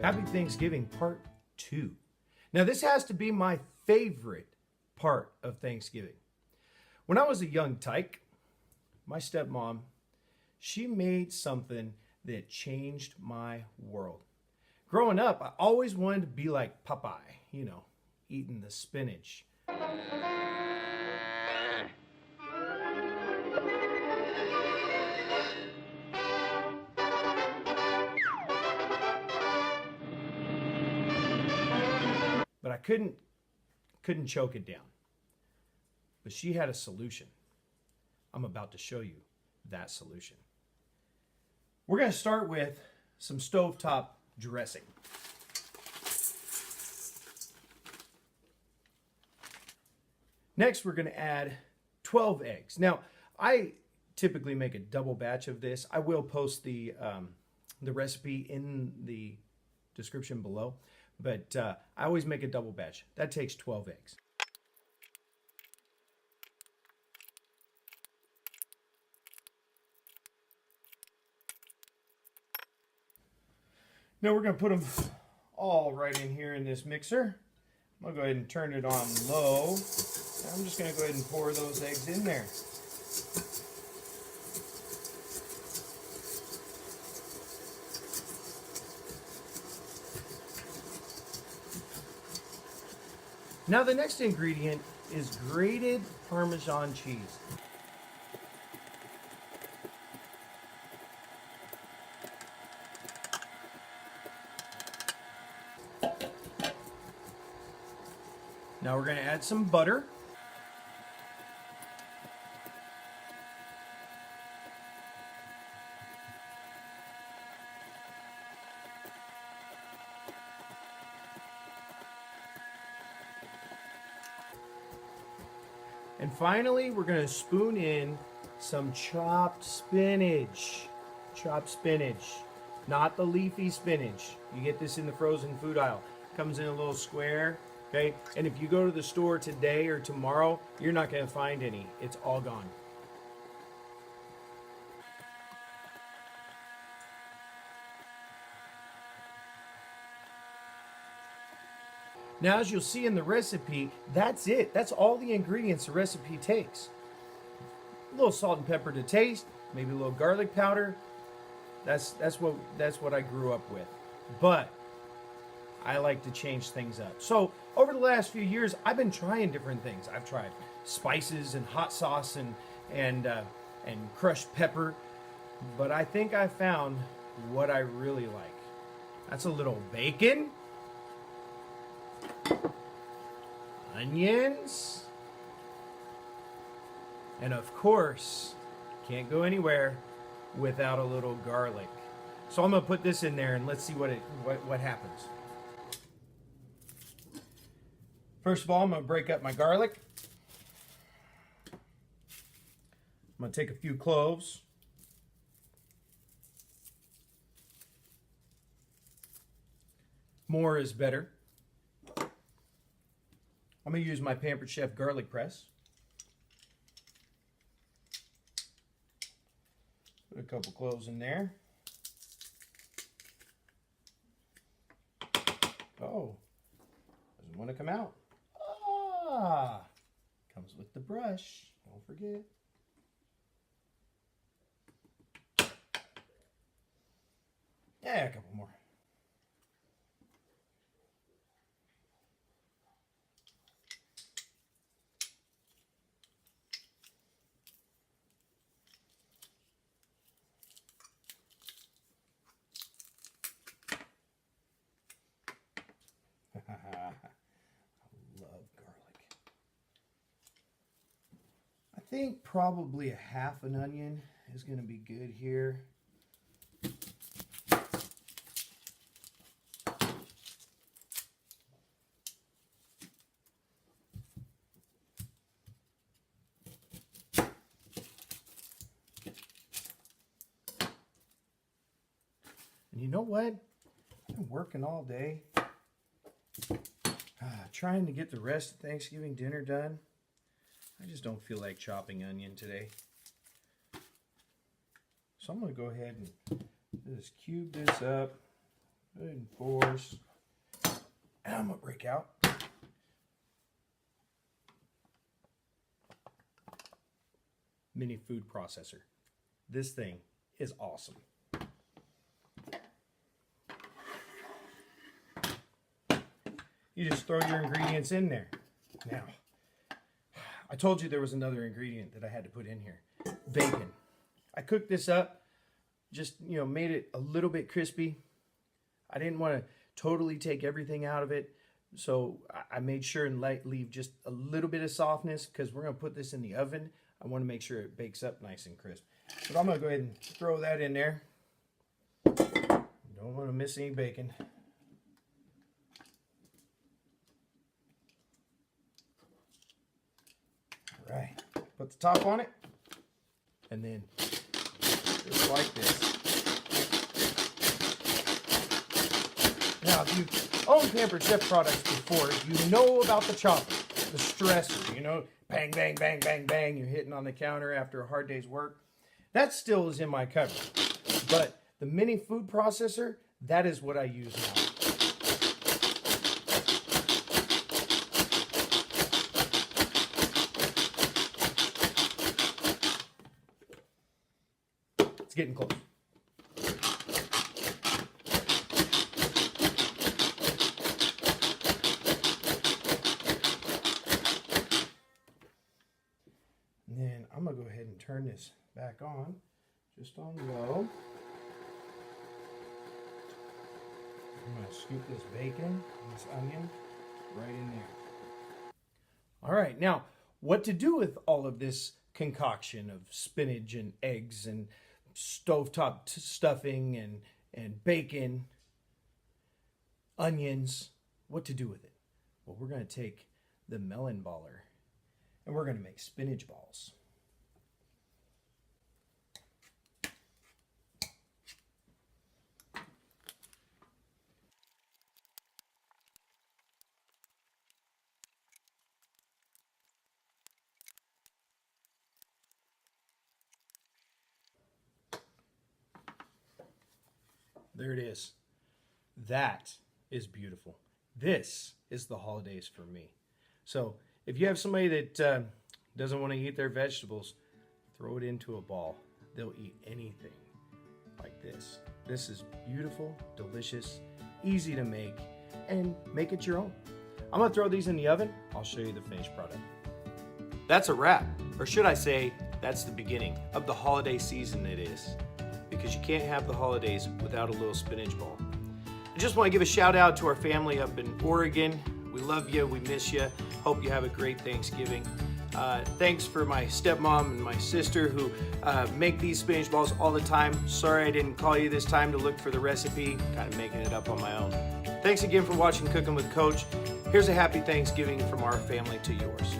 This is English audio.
Happy Thanksgiving Part 2. Now this has to be my favorite part of Thanksgiving. When I was a young tyke, my stepmom, she made something that changed my world. Growing up, I always wanted to be like Popeye, you know, eating the spinach. But I couldn't choke it down. But she had a solution. I'm about to show you that solution. We're going to start with some stovetop dressing. Next, we're going to add 12 eggs. Now, I typically make a double batch of this. I will post the recipe in the description below, but I always make a double batch. That takes 12 eggs. Now we're going to put them all right in here in this mixer. I'm going to go ahead and turn it on low. I'm just going to go ahead and pour those eggs in there. Now the next ingredient is grated Parmesan cheese. Now we're going to add some butter. And finally, we're going to spoon in some chopped spinach. Chopped spinach, not the leafy spinach. You get this in the frozen food aisle. Comes in a little square. Okay, and if you go to the store today or tomorrow, you're not going to find any. It's all gone. Now, as you'll see in the recipe, that's it. That's all the ingredients the recipe takes. A little salt and pepper to taste, maybe a little garlic powder. That's what I grew up with. But I like to change things up. So over the last few years, I've been trying different things. I've tried spices and hot sauce and crushed pepper, but I think I found what I really like. That's a little bacon, onions, and of course, can't go anywhere without a little garlic. So I'm gonna put this in there and let's see what happens. First of all, I'm going to break up my garlic. I'm going to take a few cloves. More is better. I'm going to use my Pampered Chef garlic press. Put a couple cloves in there. Oh, doesn't want to come out. Comes with the brush, don't forget. Yeah, a couple more. I think probably a half an onion is going to be good here. And you know what? I've been working all day, trying to get the rest of Thanksgiving dinner done. I just don't feel like chopping onion today. So I'm going to go ahead and just cube this up, Good force. And I'm gonna break out. Mini food processor. This thing is awesome. You just throw your ingredients in there. Now, I told you there was another ingredient that I had to put in here. Bacon. I cooked this up, just, made it a little bit crispy. I didn't want to totally take everything out of it, so I made sure and leave just a little bit of softness because we're going to put this in the oven. I want to make sure it bakes up nice and crisp. But I'm going to go ahead and throw that in there. Don't want to miss any bacon. All right, put the top on it, and then just like this. Now, if you've owned Pampered Chef products before, you know about the chopper, the stressor, bang, bang, bang, bang, bang, you're hitting on the counter after a hard day's work. That still is in my cupboard. But the mini food processor, that is what I use now. It's getting close. And then I'm going to go ahead and turn this back on, just on low. I'm going to scoop this bacon and this onion right in there. All right, now what to do with all of this concoction of spinach and eggs and stovetop stuffing and bacon, onions, what to do with it? Well, we're going to take the melon baller and we're going to make spinach balls. There it is. That is beautiful. This is the holidays for me. So if you have somebody that doesn't want to eat their vegetables, throw it into a ball. They'll eat anything like this. This is beautiful, delicious, easy to make, and make it your own. I'm going to throw these in the oven. I'll show you the finished product. That's a wrap, or should I say, that's the beginning of the holiday season it is. Because you can't have the holidays without a little spinach ball. I just want to give a shout out to our family up in Oregon. We love you, we miss you. Hope you have a great Thanksgiving. Thanks for my stepmom and my sister who make these spinach balls all the time. Sorry I didn't call you this time to look for the recipe, kind of making it up on my own. Thanks again for watching Cooking with Coach. Here's a happy Thanksgiving from our family to yours.